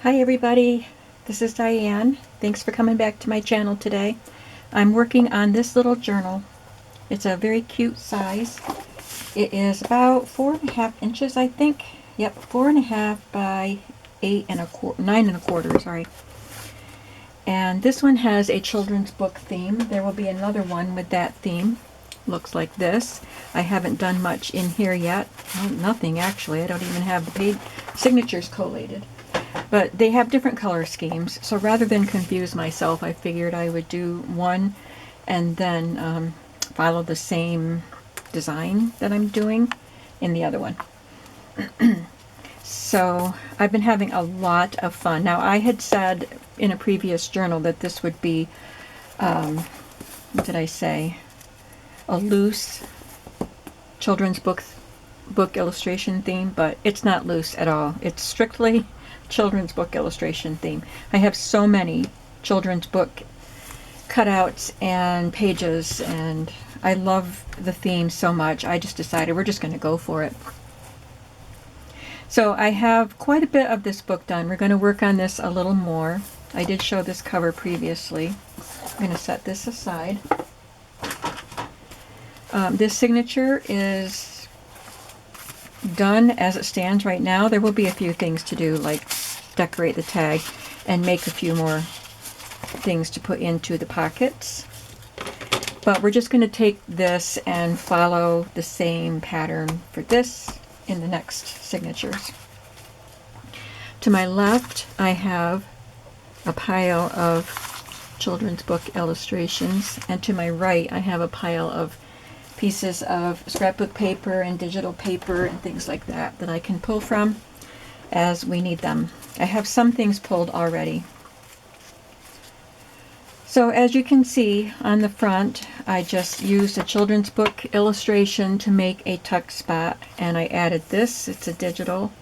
Hi everybody, this is Diane. Thanks for coming back to my channel today. I'm working on this little journal. It's a very cute size. It is about 4.5 inches, I think. Yep, 4.5 by 9.25, sorry. And this one has a children's book theme. There will be another one with that theme. Looks like this. I haven't done much in here yet. Well, nothing actually. I don't even have the page signatures collated. But they have different color schemes, so rather than confuse myself, I figured I would do one and then follow the same design that I'm doing in the other one. So I've been having a lot of fun. Now I had said in a previous journal that this would be, what did I say, a loose children's book illustration theme, but it's not loose at all. It's strictly children's book illustration theme. I have so many children's book cutouts and pages, and I love the theme so much. I just decided we're just going to go for it. So I have quite a bit of this book done. We're going to work on this a little more. I did show this cover previously. I'm going to set this aside. This signature is done as it stands right now. There will be a few things to do, like decorate the tag and make a few more things to put into the pockets. But we're just going to take this and follow the same pattern for this in the next signatures. To my left, I have a pile of children's book illustrations, and to my right, I have a pile of pieces of scrapbook paper and digital paper and things like that that I can pull from as we need them. I have some things pulled already. So as you can see on the front, I just used a children's book illustration to make a tuck spot, and I added this. It's a digital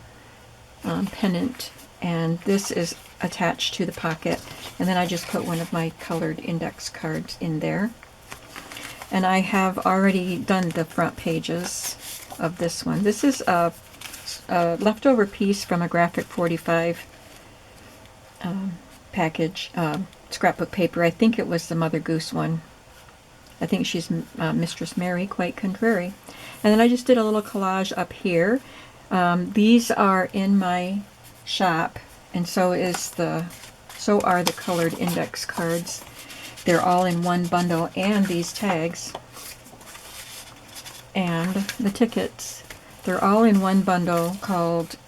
pennant, and this is attached to the pocket, and then I just put one of my colored index cards in there. And I have already done the front pages of this one. This is a leftover piece from a Graphic 45 package, scrapbook paper. I think it was the Mother Goose one. I think she's Mistress Mary, quite contrary. And then I just did a little collage up here. These are in my shop, and so are the colored index cards. They're all in one bundle, and these tags and the tickets. They're all in one bundle called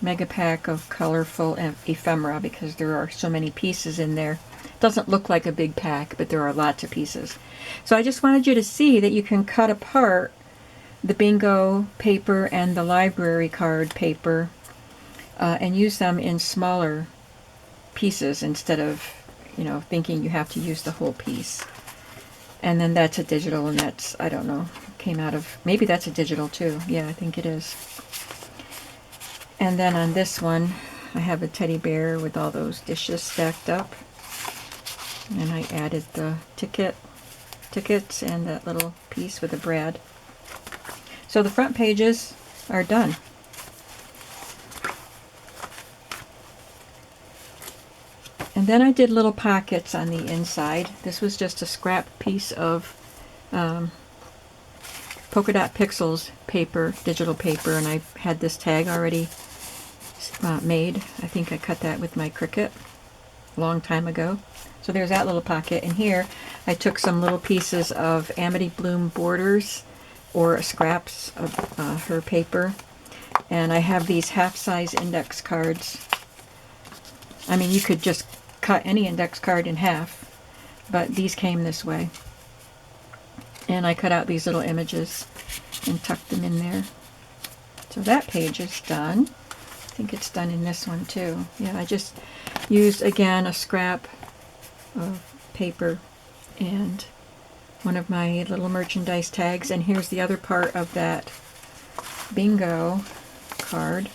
Mega Pack of Colorful Ephemera, because there are so many pieces in there. It doesn't look like a big pack, but there are lots of pieces. So I just wanted you to see that you can cut apart the bingo paper and the library card paper and use them in smaller pieces instead of, thinking you have to use the whole piece. And then that's a digital, and that's, I don't know, came out of, maybe that's a digital too. Yeah, I think it is. And then on this one, I have a teddy bear with all those dishes stacked up. And I added the tickets and that little piece with the brad. So the front pages are done. And then I did little pockets on the inside. This was just a scrap piece of polka dot pixels paper, digital paper, and I had this tag already made. I think I cut that with my Cricut a long time ago. So there's that little pocket. And here I took some little pieces of Amity Bloom borders or scraps of her paper, and I have these half-size index cards. I mean, you could just cut any index card in half, but these came this way. And I cut out these little images and tucked them in there. So that page is done. I think it's done in this one too. Yeah, I just used, again, a scrap of paper and one of my little merchandise tags. And here's the other part of that bingo card.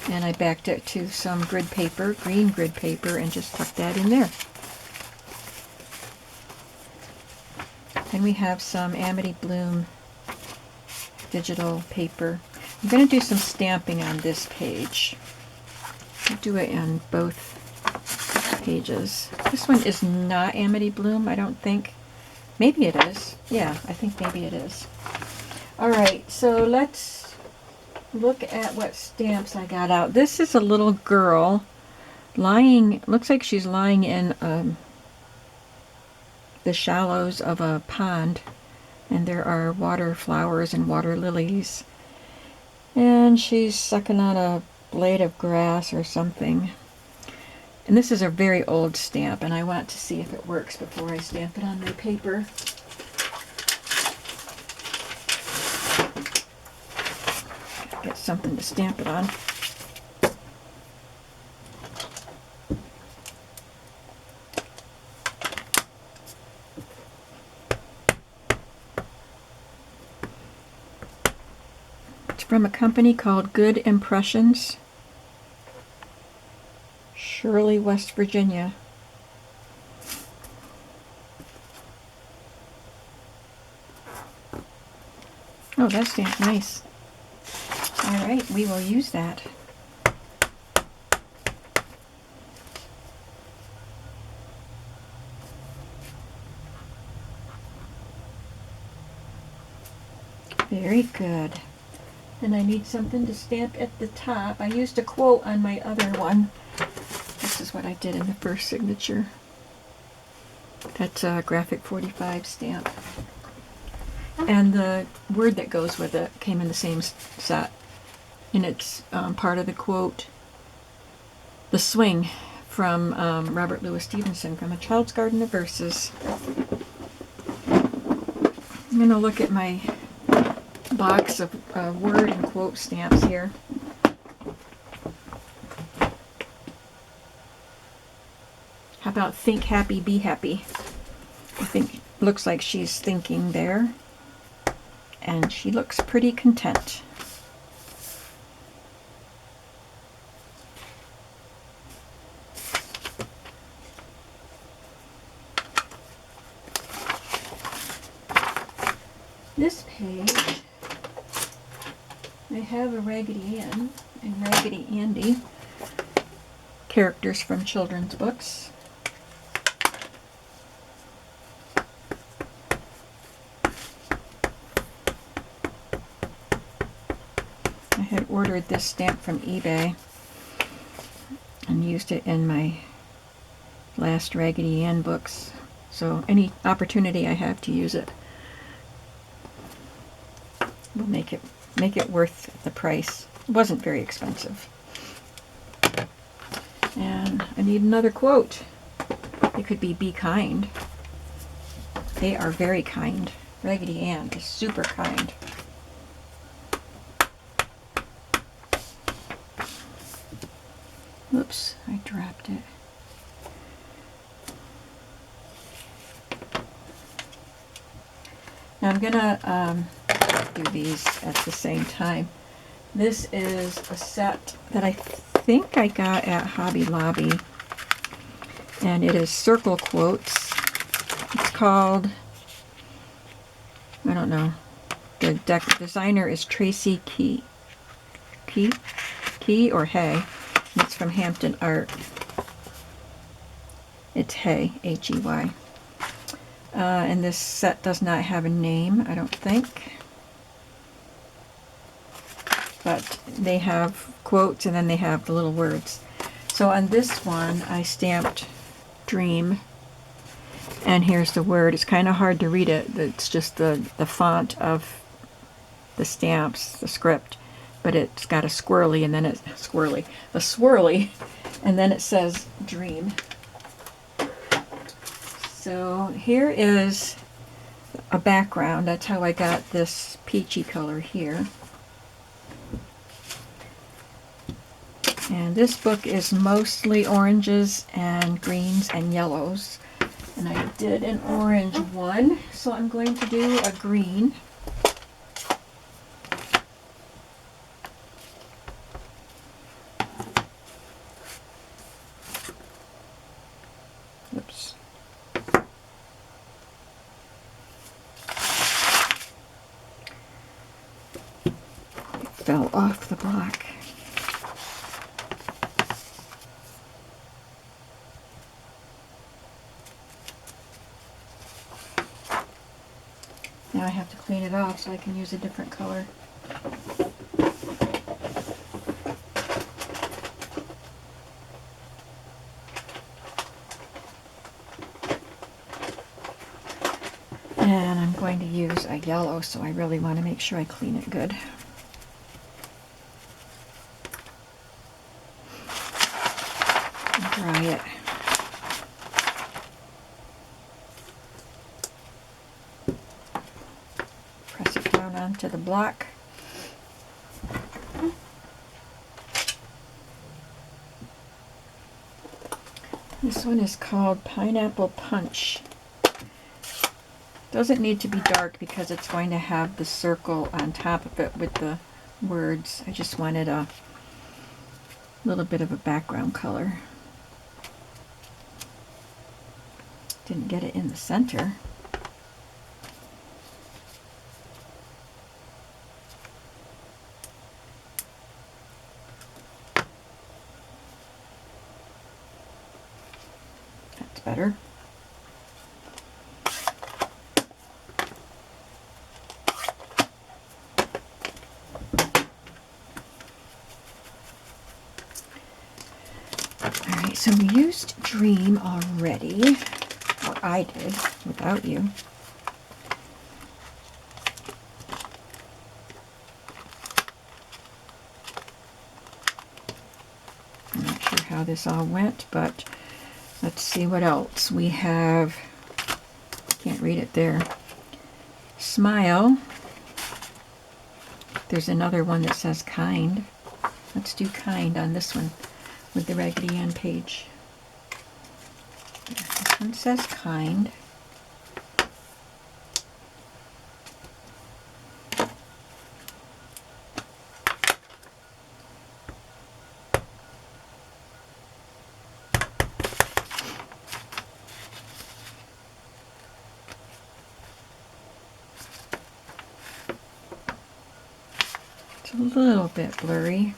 And I backed it to some grid paper, green grid paper, and just tucked that in there. Then we have some Amity Bloom digital paper. I'm going to do some stamping on this page. I'll do it on both pages. This one is not Amity Bloom, I don't think. Maybe it is. Yeah, I think maybe it is. Alright, so let's look at what stamps I got out. This is a little girl lying, looks like she's lying in the shallows of a pond, and there are water flowers and water lilies, and she's sucking on a blade of grass or something. And this is a very old stamp, and I want to see if it works before I stamp it on my paper. Gotta get something to stamp it on. It's from a company called Good Impressions, Shirley, West Virginia. Oh, that stamp's nice. Alright, we will use that. Very good. And I need something to stamp at the top. I used a quote on my other one. This is what I did in the first signature. That's a Graphic 45 stamp. And the word that goes with it came in the same set. And it's part of the quote, The Swing, from Robert Louis Stevenson, from A Child's Garden of Verses. I'm going to look at my box of word and quote stamps here. How about think happy, be happy? I think looks like she's thinking there, and she looks pretty content. This page, I have a Raggedy Ann and Raggedy Andy, characters from children's books. I had ordered this stamp from eBay and used it in my last Raggedy Ann books, so any opportunity I have to use it will make it worth the price. It wasn't very expensive. And I need another quote. It could be kind. They are very kind. Raggedy Ann is super kind. Oops, I dropped it. Now I'm gonna do these at the same time. This is a set that I think I got at Hobby Lobby, and it is circle quotes. It's called, I don't know, the designer is Tracy Key or Hay. It's from Hampton Art. It's Hay, H-E-Y. And this set does not have a name, I don't think. But they have quotes and then they have the little words. So on this one, I stamped Dream. And here's the word. It's kind of hard to read it. It's just the font of the stamps, the script. But it's got a squirrely, and then it's the swirly, and then it says Dream. So here is a background. That's how I got this peachy color here. And this book is mostly oranges and greens and yellows. And I did an orange one, so I'm going to do a green. Oops. It fell off the block. I have to clean it off so I can use a different color. And I'm going to use a yellow, so I really want to make sure I clean it good. And dry it. Press it down onto the block. This one is called Pineapple Punch. Doesn't need to be dark because it's going to have the circle on top of it with the words. I just wanted a little bit of a background color. Didn't get it in the center. That's better. Alright, so we used Dream already. Or I did, without you. I'm not sure how this all went, but let's see what else. We have, can't read it there, Smile. There's another one that says Kind. Let's do Kind on this one with the Raggedy Ann page. This one says Kind. It's a little bit blurry.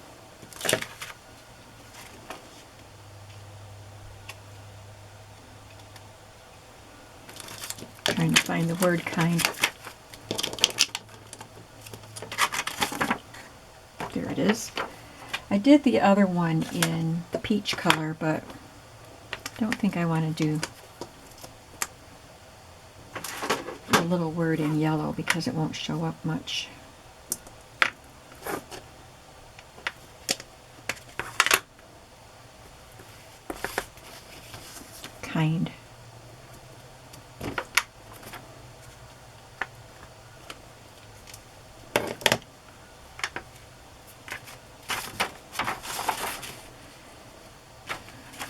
Trying to find the word Kind. There it is. I did the other one in the peach color, but I don't think I want to do a little word in yellow because it won't show up much. Kind.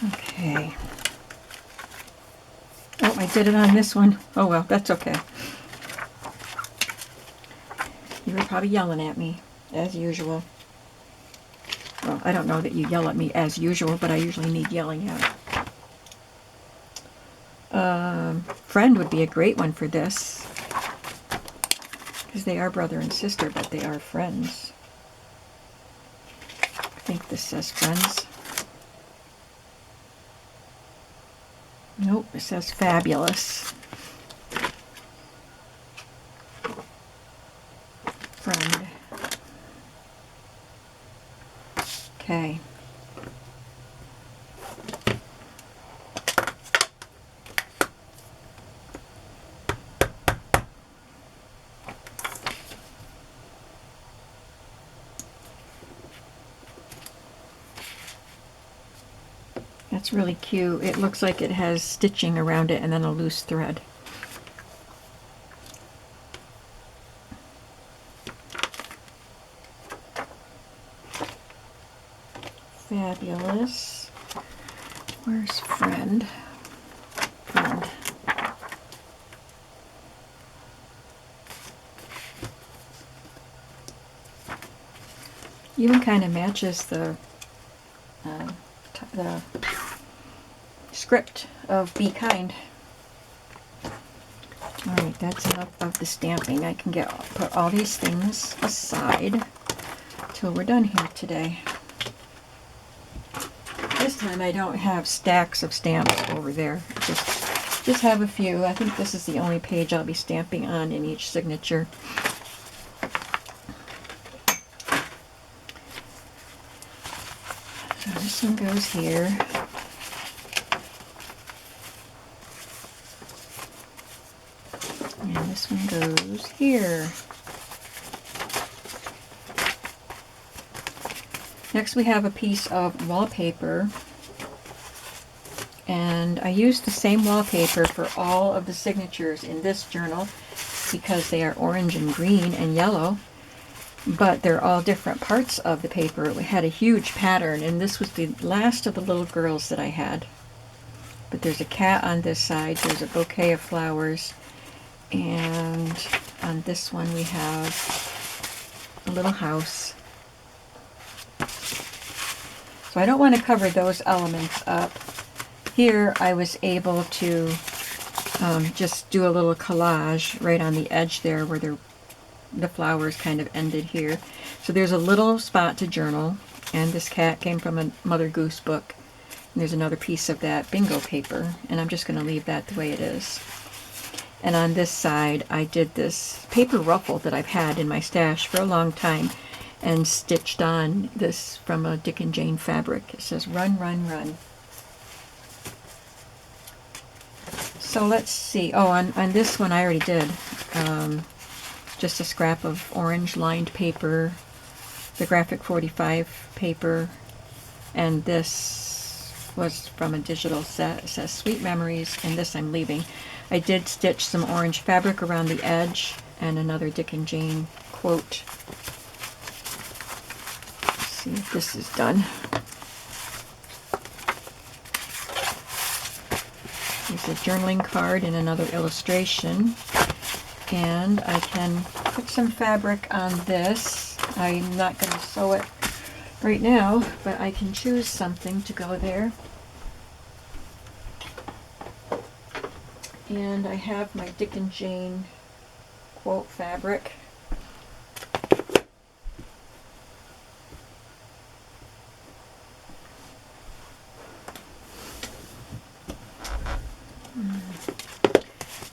Okay. Oh, I did it on this one. Oh well, that's okay. You were probably yelling at me, as usual. Well, I don't know that you yell at me as usual, but I usually need yelling at. Friend would be a great one for this, because they are brother and sister, but they are friends. I think this says Friends. Nope, it says Fabulous. Friend. Okay. That's really cute. It looks like it has stitching around it and then a loose thread. Fabulous. Where's Friend? Friend. Even kind of matches the script of Be Kind. Alright, that's enough of the stamping. I can put all these things aside till we're done here today. This time I don't have stacks of stamps over there. Just just have a few. I think this is the only page I'll be stamping on in each signature. So this one goes here. And this one goes here. Next we have a piece of wallpaper. And I used the same wallpaper for all of the signatures in this journal because they are orange and green and yellow, but they're all different parts of the paper. It had a huge pattern, and this was the last of the little girls that I had. But there's a cat on this side, there's a bouquet of flowers, and on this one we have a little house. So I don't want to cover those elements up. Here I was able to just do a little collage right on the edge there where the flowers kind of ended here. So there's a little spot to journal, and this cat came from a Mother Goose book. And there's another piece of that bingo paper, and I'm just going to leave that the way it is. And on this side I did this paper ruffle that I've had in my stash for a long time and stitched on this from a Dick and Jane fabric. It says run, run, run. So let's see. Oh, on this one I already did just a scrap of orange lined paper, the graphic 45 paper, and this was from a digital set. It says Sweet Memories, and this I'm leaving. I did stitch some orange fabric around the edge and another Dick and Jane quote. Let's see if this is done. There's a journaling card and another illustration, and I can put some fabric on this. I'm not going to sew it right now, but I can choose something to go there. And I have my Dick and Jane quote fabric.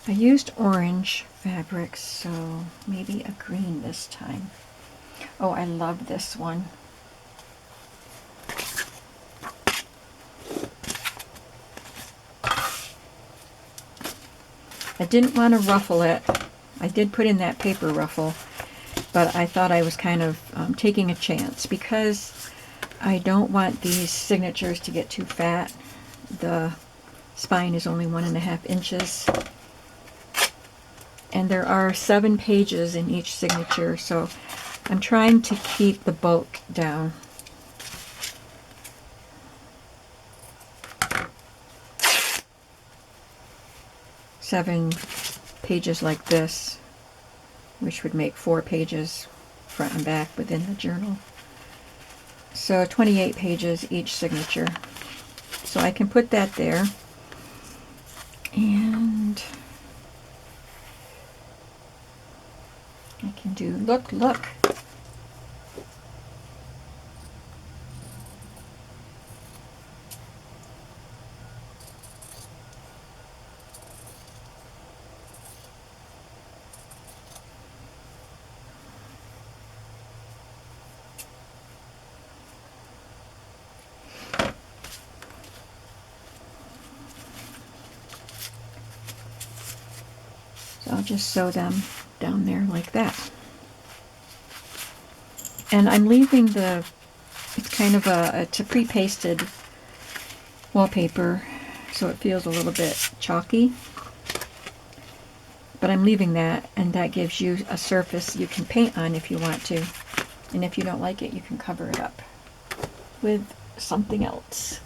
I used orange fabric, so maybe a green this time. Oh, I love this one. I didn't want to ruffle it. I did put in that paper ruffle, but I thought I was kind of taking a chance because I don't want these signatures to get too fat. The spine is only 1.5 inches. And there are 7 pages in each signature, so I'm trying to keep the bulk down. Seven pages like this, which would make 4 pages front and back within the journal. So 28 pages each signature. So I can put that there. And I can do look, look. So I'll just sew them down there like that. And I'm leaving it's kind of it's a pre-pasted wallpaper, so it feels a little bit chalky. But I'm leaving that, and that gives you a surface you can paint on if you want to. And if you don't like it, you can cover it up with something else.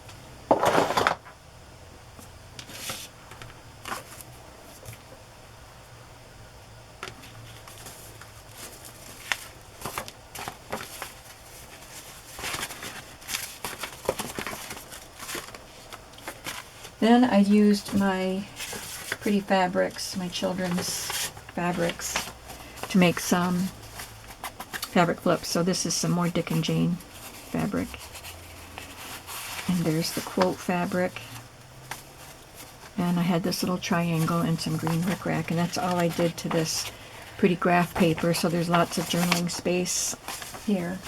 Then I used my pretty fabrics, my children's fabrics, to make some fabric flips. So this is some more Dick and Jane fabric. And there's the quote fabric. And I had this little triangle and some green rickrack, and that's all I did to this pretty graph paper, so there's lots of journaling space here.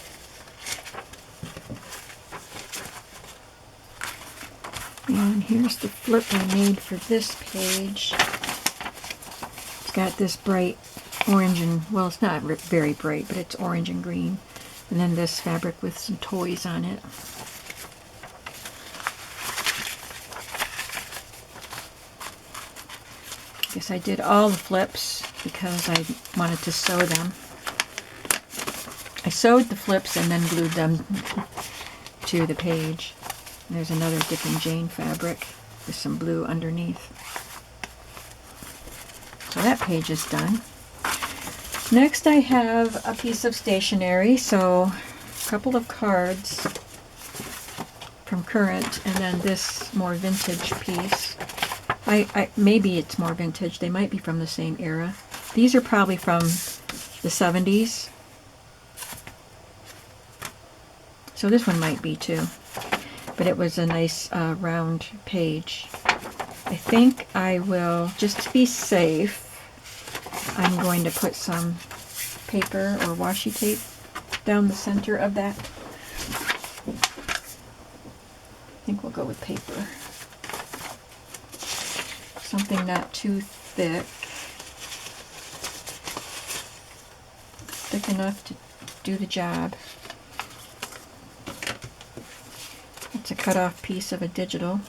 And here's the flip I made for this page. It's got this bright orange and, well, it's not very bright, but it's orange and green. And then this fabric with some toys on it. Guess I did all the flips because I wanted to sew them. I sewed the flips and then glued them to the page. And there's another Dick and Jane fabric with some blue underneath. So that page is done. Next I have a piece of stationery, so a couple of cards from Current, and then this more vintage piece. Maybe it's more vintage. They might be from the same era. These are probably from the 70s. So this one might be too. But it was a nice round page. I think I will, just to be safe, I'm going to put some paper or washi tape down the center of that. I think we'll go with paper. Something not too thick. Thick enough to do the job. It's a cut-off piece of a digital.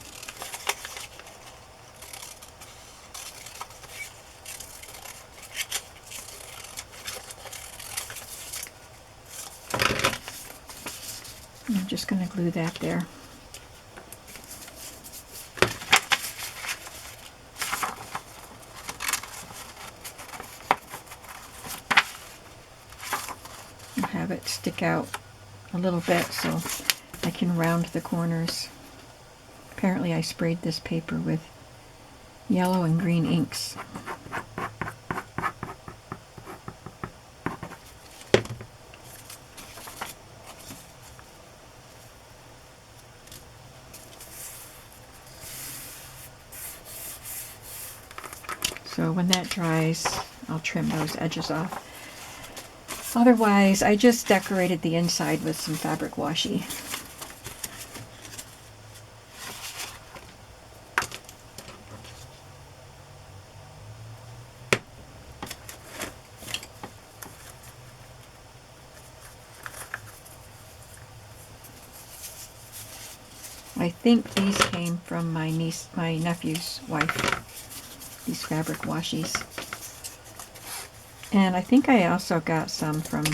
I'm just going to glue that there. And have it stick out a little bit so I can round the corners. Apparently I sprayed this paper with yellow and green inks. So when that dries, I'll trim those edges off. Otherwise, I just decorated the inside with some fabric washi. I think these came from my nephew's wife, these fabric washis. And I think I also got some from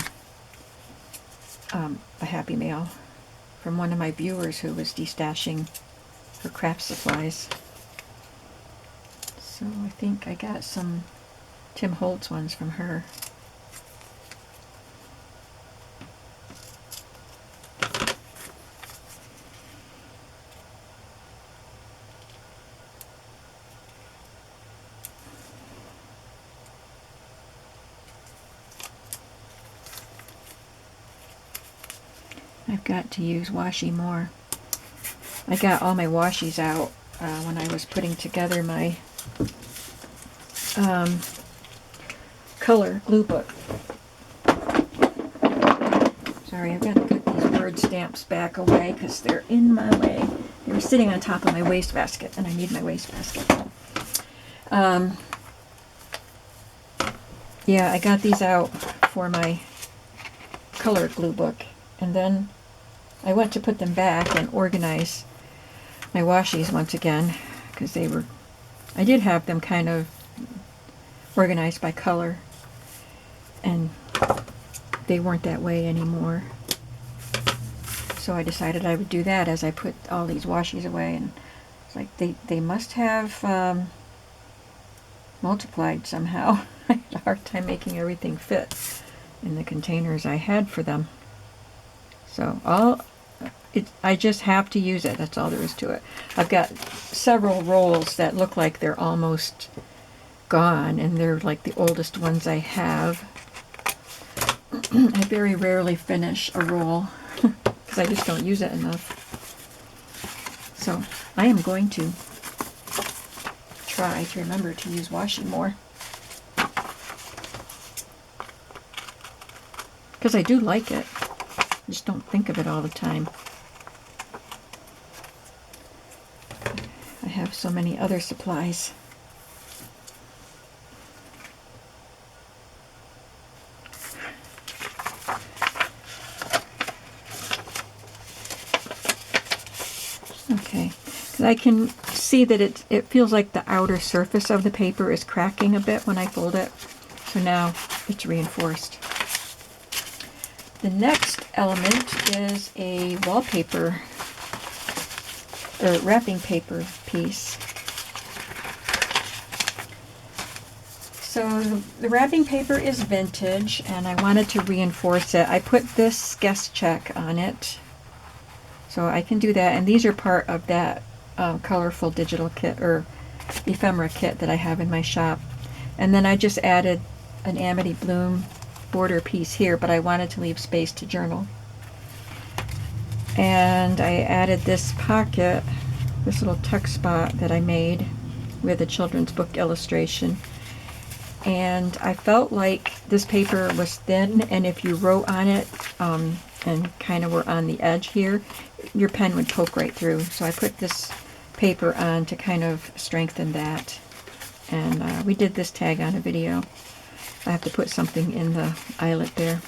a Happy Mail from one of my viewers who was destashing her craft supplies. So I think I got some Tim Holtz ones from her. I've got to use washi more. I got all my washis out when I was putting together my color glue book. Sorry, I've got to put these word stamps back away because they're in my way. They were sitting on top of my wastebasket, and I need my wastebasket. Yeah, I got these out for my color glue book, and then I went to put them back and organize my washis once again, because I did have them kind of organized by color, and they weren't that way anymore. So I decided I would do that as I put all these washis away, and it's like they must have multiplied somehow. I had a hard time making everything fit in the containers I had for them. So I just have to use it. That's all there is to it. I've got several rolls that look like they're almost gone, and they're like the oldest ones I have. I very rarely finish a roll because I just don't use it enough. So I am going to try to remember to use washi more. Because I do like it. I just don't think of it all the time. I have so many other supplies. Okay, because I can see that it feels like the outer surface of the paper is cracking a bit when I fold it. So now it's reinforced. The next element is a wallpaper or wrapping paper piece. So the wrapping paper is vintage and I wanted to reinforce it. I put this guest check on it. So I can do that, and these are part of that colorful digital kit or ephemera kit that I have in my shop. And then I just added an Amity Bloom border piece here, but I wanted to leave space to journal. And I added this pocket, this little tuck spot that I made with a children's book illustration. And I felt like this paper was thin, and if you wrote on it and kind of were on the edge here, your pen would poke right through. So I put this paper on to kind of strengthen that. And we did this tag on a video. I have to put something in the eyelet there.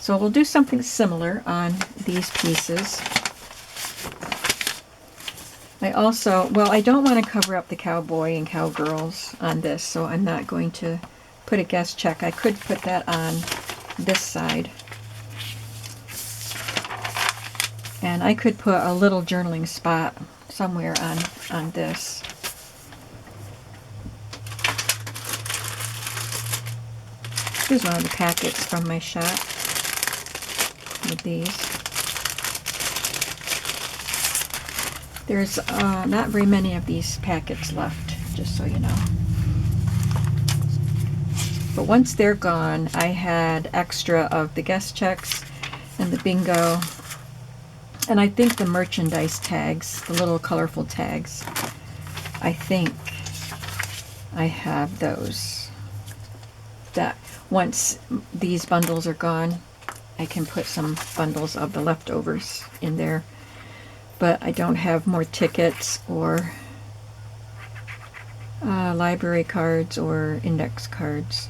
So we'll do something similar on these pieces. I also, well, I don't want to cover up the cowboy and cowgirls on this, so I'm not going to put a guest check. I could put that on this side. And I could put a little journaling spot somewhere on this. Here's one of the packets from my shop with these. There's not very many of these packets left, just so you know. But once they're gone, I had extra of the guest checks and the bingo. And I think the merchandise tags, the little colorful tags, I think I have those. That once these bundles are gone, I can put some bundles of the leftovers in there. But I don't have more tickets or library cards or index cards.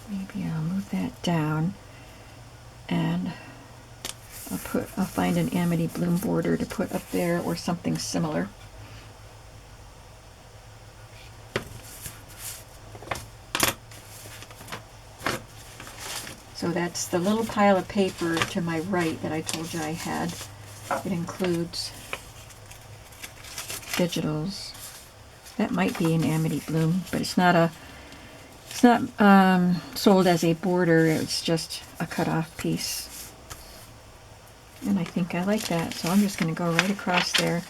Maybe I'll move that down, and I'll find an Amity Bloom border to put up there or something similar. So that's the little pile of paper to my right that I told you I had. It includes digitals. That might be an Amity Bloom, but it's not sold as a border. It's just a cut-off piece. And I think I like that, so I'm just going to go right across there.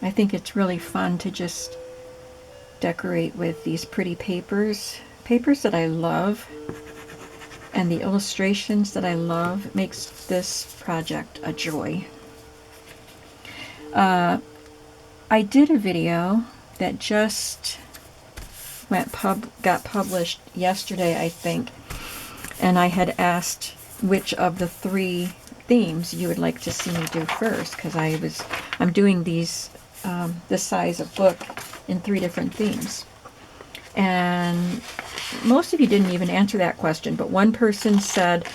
I think it's really fun to just decorate with these pretty papers that I love, and the illustrations that I love makes this project a joy. I did a video that just got published yesterday, I think, and I had asked which of the 3 themes you would like to see me do first, because I'm doing these this size of book in 3 different themes. And most of you didn't even answer that question, but one person said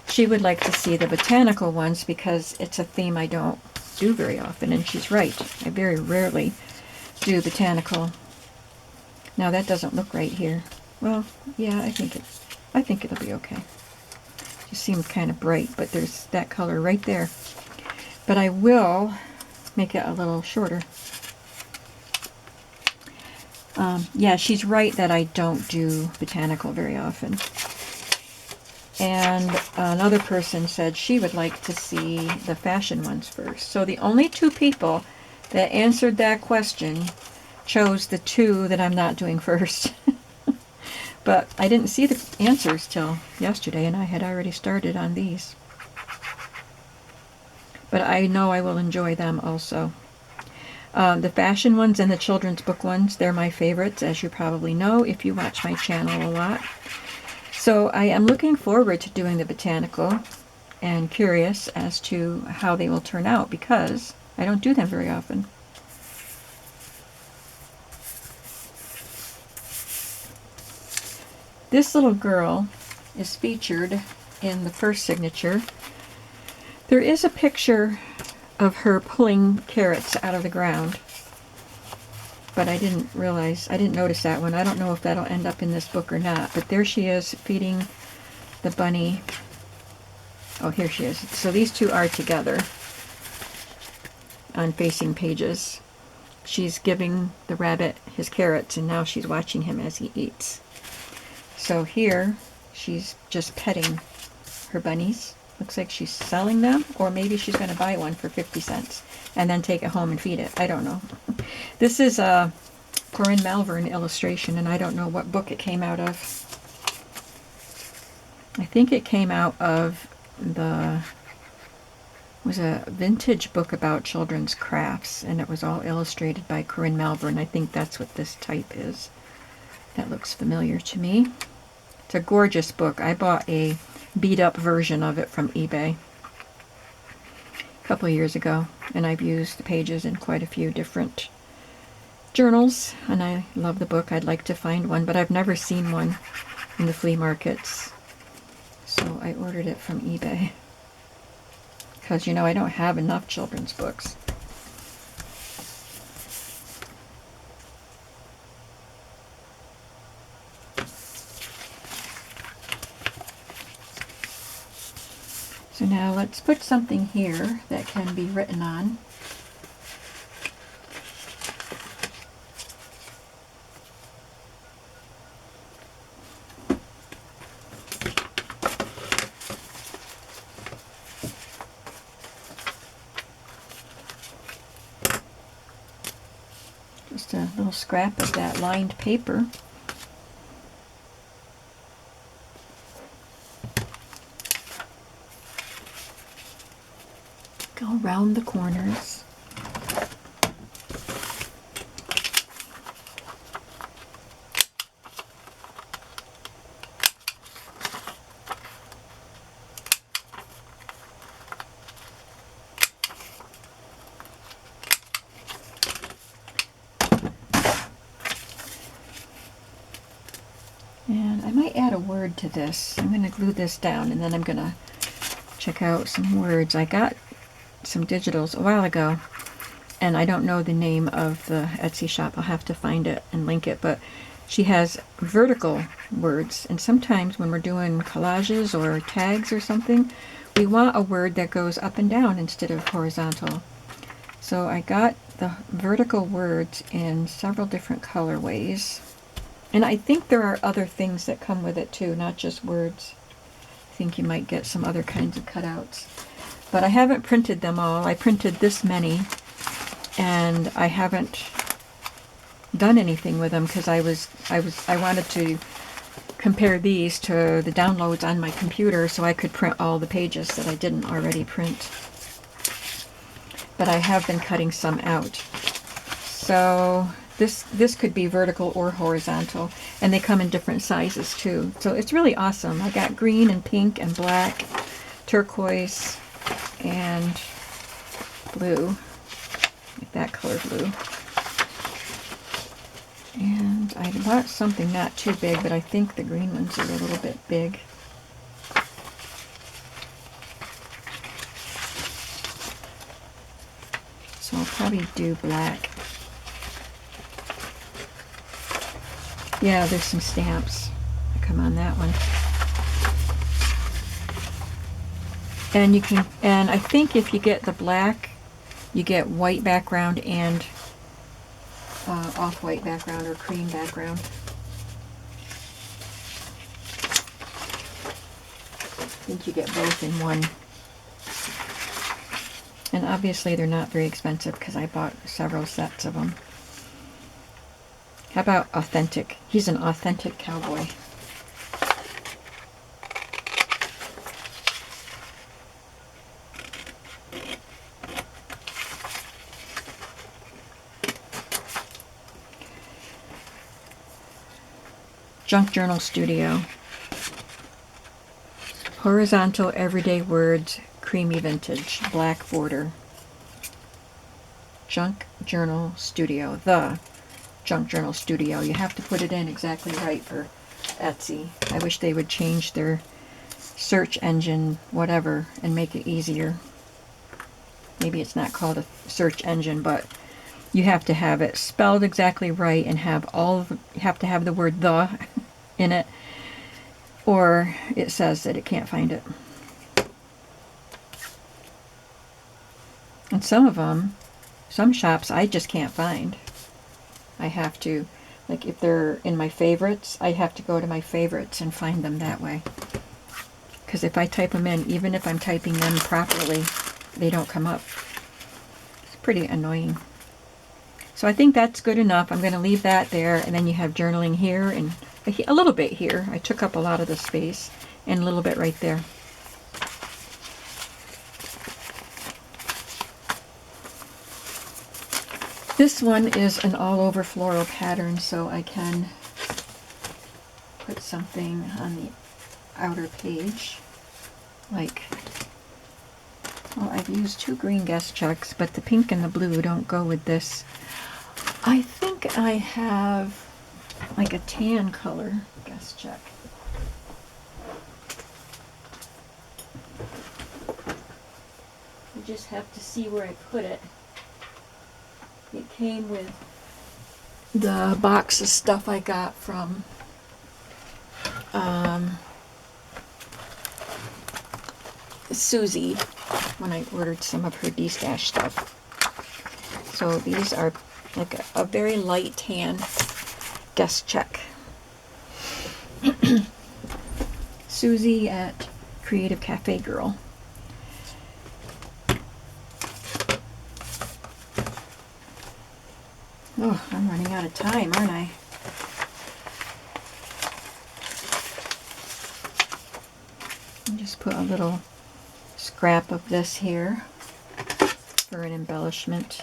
she would like to see the botanical ones because it's a theme I don't do very often, and she's right. I very rarely do botanical. Now that doesn't look right here. Well, yeah, I think it'll be okay. Just seemed kind of bright, but there's that color right there. But I will make it a little shorter. Yeah, she's right that I don't do botanical very often. And another person said she would like to see the fashion ones first. So the only two people that answered that question chose the two that I'm not doing first. But I didn't see the answers till yesterday, and I had already started on these. But I know I will enjoy them also. The fashion ones and the children's book ones, they're my favorites, as you probably know if you watch my channel a lot. So I am looking forward to doing the botanical and curious as to how they will turn out because I don't do them very often. This little girl is featured in the first signature. There is a picture of her pulling carrots out of the ground, but I didn't notice that one. I don't know if that'll end up in this book or not, but there she is feeding the bunny. Oh, here she is. So these two are together on facing pages. She's giving the rabbit his carrots, and now she's watching him as he eats. So here, she's just petting her bunnies. Looks like she's selling them, or maybe she's going to buy one for 50 cents and then take it home and feed it. I don't know. This is a Corinne Malvern illustration, and I don't know what book it came out of. I think it came out of was a vintage book about children's crafts, and it was all illustrated by Corinne Malvern. I think that's what this type is. That looks familiar to me. It's a gorgeous book. I bought a beat-up version of it from eBay a couple of years ago, and I've used the pages in quite a few different journals, and I love the book. I'd like to find one, but I've never seen one in the flea markets, so I ordered it from eBay because, you know, I don't have enough children's books. So now let's put something here that can be written on. Just a little scrap of that lined paper. Go around the corners. And I might add a word to this. I'm going to glue this down, and then I'm going to check out some words. I got some digitals a while ago, and I don't know the name of the Etsy shop. I'll have to find it and link it, but she has vertical words, and sometimes when we're doing collages or tags or something, we want a word that goes up and down instead of horizontal. So I got the vertical words in several different colorways, and I think there are other things that come with it too, not just words. I think you might get some other kinds of cutouts. But I haven't printed them all. I printed this many, and I haven't done anything with them because I wanted to compare these to the downloads on my computer so I could print all the pages that I didn't already print. But I have been cutting some out. So this could be vertical or horizontal, and they come in different sizes too. So it's really awesome. I got green and pink and black, turquoise, and blue, like that color blue. And I bought something not too big, but I think the green ones are a little bit big. So I'll probably do black. Yeah, there's some stamps that come on that one. And you can, and I think if you get the black, you get white background and off-white background or cream background. I think you get both in one. And obviously they're not very expensive because I bought several sets of them. How about authentic? He's an authentic cowboy. Junk Journal Studio. Horizontal Everyday Words, Creamy Vintage, black border. Junk Journal Studio. The Junk Journal Studio. You have to put it in exactly right for Etsy. I wish they would change their search engine, whatever, and make it easier. Maybe it's not called a search engine, but you have to have it spelled exactly right and have you have to have the word the in it, or it says that it can't find it. And some of them, some shops I just can't find. I have to, like if they're in my favorites, I have to go to my favorites and find them that way. Because if I type them in, even if I'm typing them properly, they don't come up. It's pretty annoying. So I think that's good enough. I'm going to leave that there, and then you have journaling here and a little bit here. I took up a lot of the space, and a little bit right there. This one is an all-over floral pattern, so I can put something on the outer page. Like, well, I've used 2 green guest checks, but the pink and the blue don't go with this. I think I have like a tan color guest check. I just have to see where I put it. It came with the box of stuff I got from Susie when I ordered some of her D-Stash stuff. So these are like a very light tan guest check. Susie at Creative Cafe Girl. Oh, I'm running out of time, aren't I? I'll just put a little scrap of this here for an embellishment.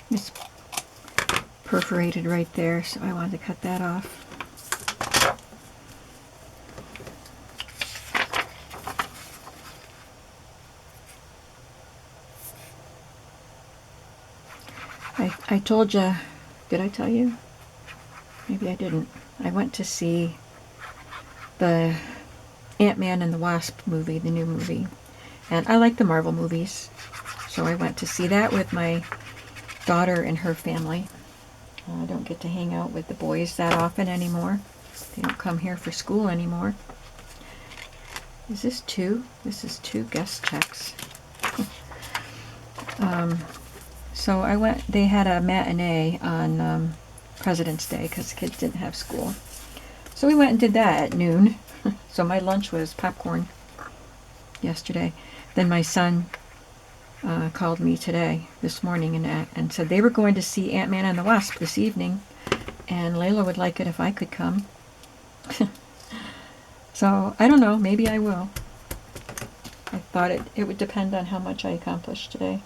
It's perforated right there, so I wanted to cut that off. I told you, did I tell you? Maybe I didn't. I went to see the Ant-Man and the Wasp movie, the new movie. And I like the Marvel movies, so I went to see that with my daughter and her family. I don't get to hang out with the boys that often anymore. They don't come here for school anymore. Is this 2? This is 2 guest checks. So I went, they had a matinee on President's Day because the kids didn't have school. So we went and did that at noon. So my lunch was popcorn yesterday. Then my son called me this morning, and said they were going to see Ant-Man and the Wasp this evening, and Layla would like it if I could come. So, I don't know, maybe I will. I thought it would depend on how much I accomplished today.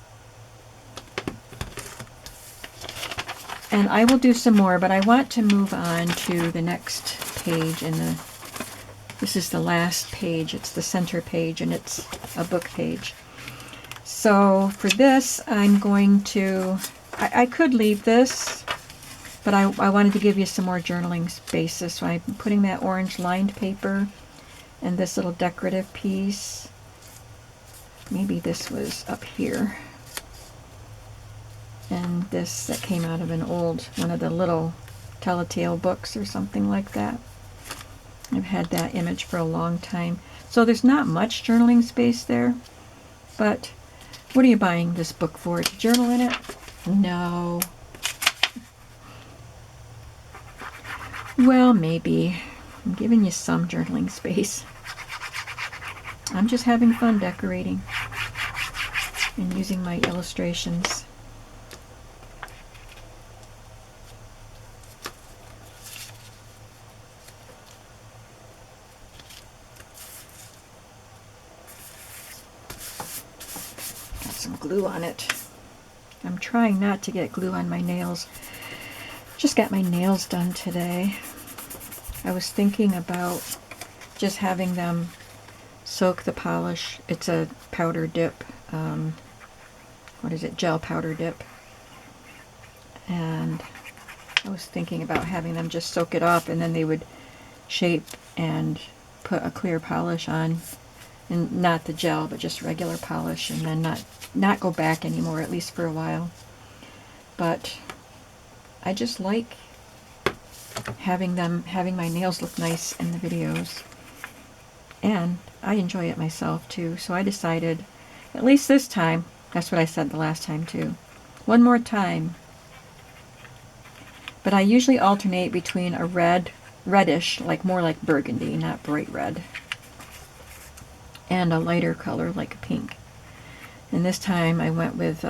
And I will do some more, but I want to move on to the next page this is the last page, it's the center page, and it's a book page. So for this, I'm going to, I could leave this, but I wanted to give you some more journaling spaces, so I'm putting that orange lined paper and this little decorative piece. Maybe this was up here. And this that came out of one of the little Telltale books or something like that. I've had that image for a long time. So there's not much journaling space there, but what are you buying this book for? To journal in it? No. Well, maybe. I'm giving you some journaling space. I'm just having fun decorating and using my illustrations. Got some glue on it. I'm trying not to get glue on my nails. Just got my nails done today. I was thinking about just having them soak the polish. It's a powder dip. What is it? Gel powder dip. And I was thinking about having them just soak it up, and then they would shape and put a clear polish on, and not the gel, but just regular polish, and then not go back anymore, at least for a while. But I just like having my nails look nice in the videos, and I enjoy it myself too. So I decided, at least this time, that's what I said the last time too, one more time. But I usually alternate between a reddish, like more like burgundy, not bright red, and a lighter color like a pink. And this time I went with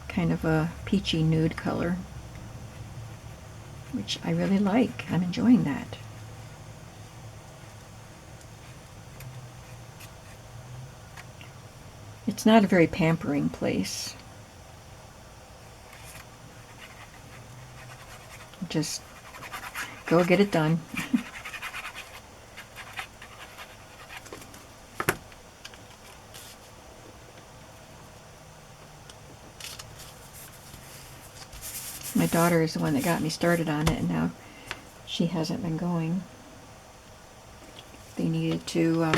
kind of a peachy nude color, which I really like. I'm enjoying that. It's not a very pampering place. Just go get it done. My daughter is the one that got me started on it, and now she hasn't been going. They needed to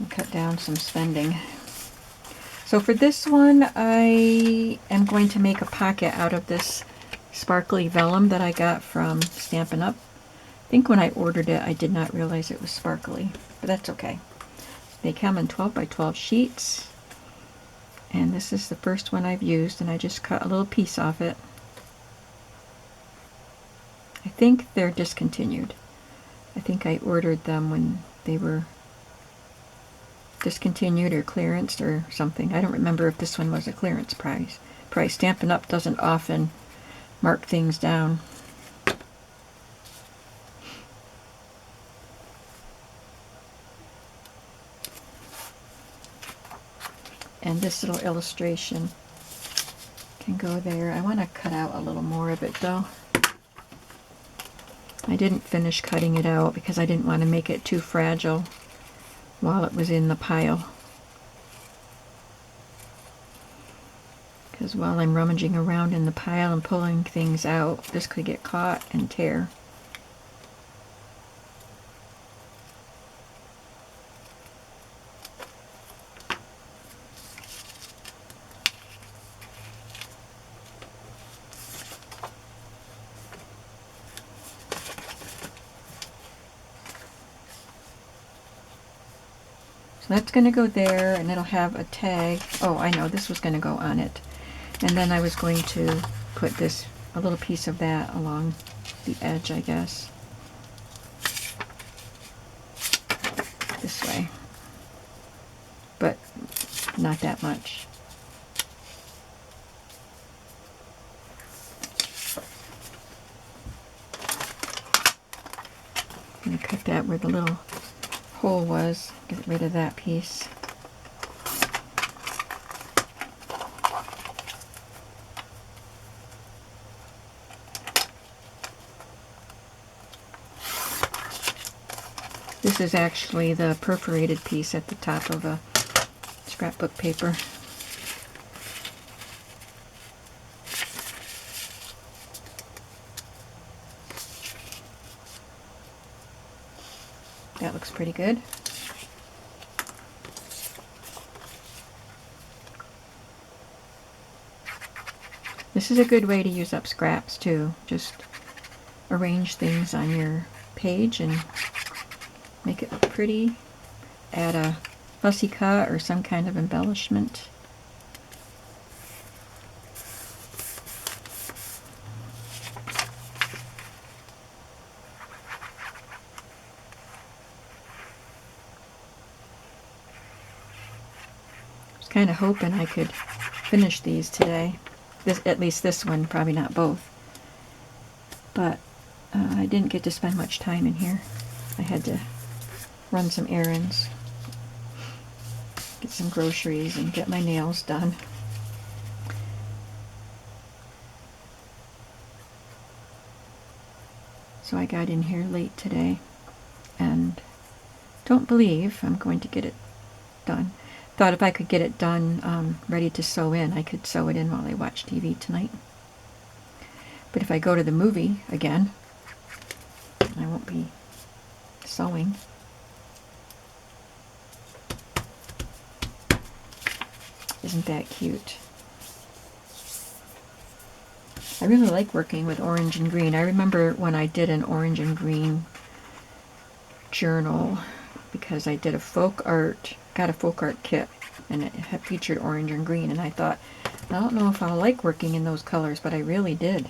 cut down some spending. So for this one, I am going to make a pocket out of this sparkly vellum that I got from Stampin' Up. I think when I ordered it, I did not realize it was sparkly, but that's okay. They come in 12 by 12 sheets, and this is the first one I've used, and I just cut a little piece off it. I think they're discontinued. I think I ordered them when they were discontinued or clearanced or something. I don't remember if this one was a clearance price. Stampin' Up doesn't often mark things down. And this little illustration can go there. I want to cut out a little more of it though. I didn't finish cutting it out because I didn't want to make it too fragile while it was in the pile. Because while I'm rummaging around in the pile and pulling things out, this could get caught and tear. So that's going to go there, and it'll have a tag. Oh, I know, this was going to go on it. And then I was going to put a little piece of that along the edge, I guess. This way. not that much. I'm going to cut that where the little hole was, get rid of that piece. This is actually the perforated piece at the top of a scrapbook paper. That looks pretty good. This is a good way to use up scraps too. Just arrange things on your page and make it look pretty. Add a fussy cut or some kind of embellishment. I was kind of hoping I could finish these today. At least this one, probably not both. But I didn't get to spend much time in here. I had to run some errands, get some groceries, and get my nails done. So I got in here late today and don't believe I'm going to get it done. Thought if I could get it done ready to sew in, I could sew it in while I watch TV tonight. But if I go to the movie again, I won't be sewing. Isn't that cute? I really like working with orange and green. I remember when I did an orange and green journal because I did a folk art, got a folk art kit, and it had featured orange and green, and I thought, I don't know if I'll like working in those colors, but I really did.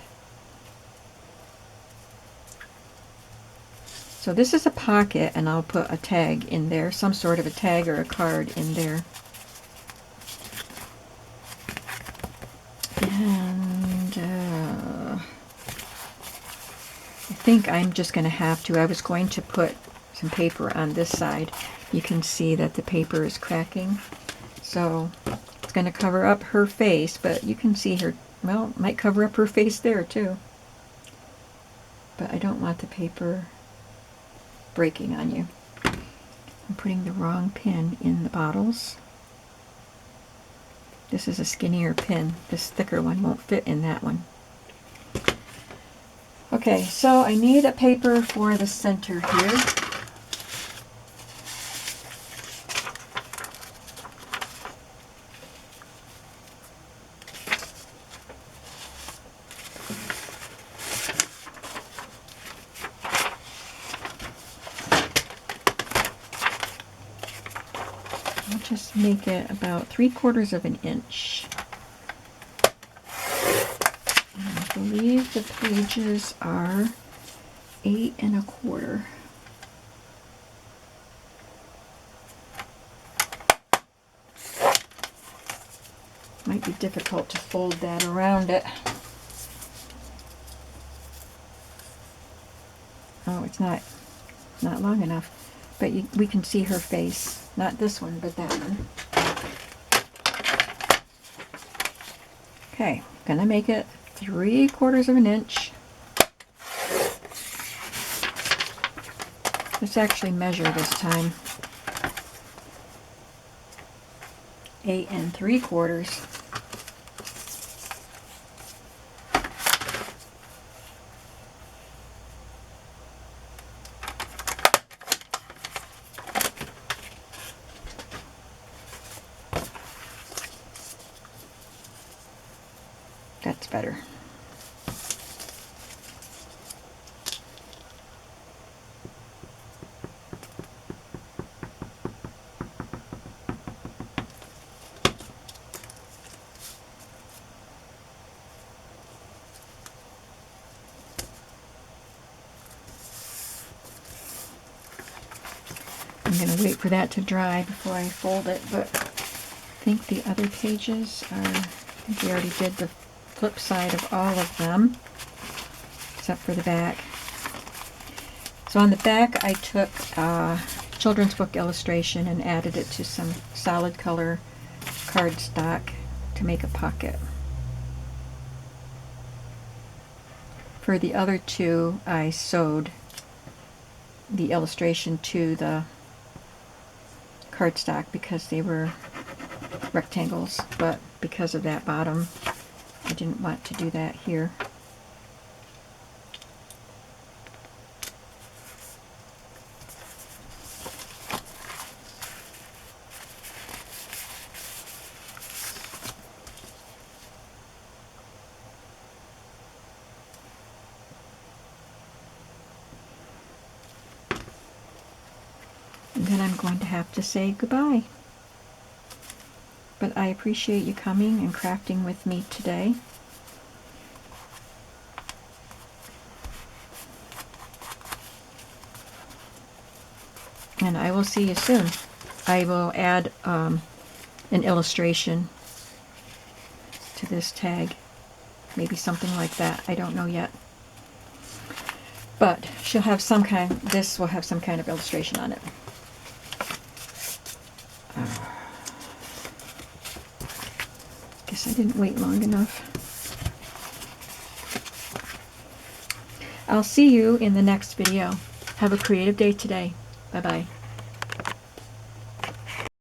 So this is a pocket, and I'll put a tag in there, some sort of a tag or a card in there. And I think I'm just going to have to, I was going to put some paper on this side. You can see that the paper is cracking. So it's going to cover up her face, but you can see her, well, it might cover up her face there too. But I don't want the paper breaking on you. I'm putting the wrong pin in the bottles. This is a skinnier pin. This thicker one won't fit in that one. Okay, so I need a paper for the center here. I'll just make it about 3/4 of an inch. And I believe the pages are 8 1/4. Might be difficult to fold that around it. Oh, it's not long enough. But we can see her face. Not this one, but that one. Okay, gonna make it 3/4 of an inch. Let's actually measure this time. 8 3/4. That's better. I'm going to wait for that to dry before I fold it, but I think the other pages are, I think we already did the flip side of all of them, except for the back. So on the back I took children's book illustration and added it to some solid color cardstock to make a pocket. For the other two, I sewed the illustration to the cardstock because they were rectangles, but because of that bottom, I didn't want to do that here. And then I'm going to have to say goodbye. But I appreciate you coming and crafting with me today. And I will see you soon. I will add an illustration to this tag. Maybe something like that. I don't know yet. But she'll have some kind, this will have some kind of illustration on it. Guess I didn't wait long enough. I'll see you in the next video. Have a creative day today. Bye-bye.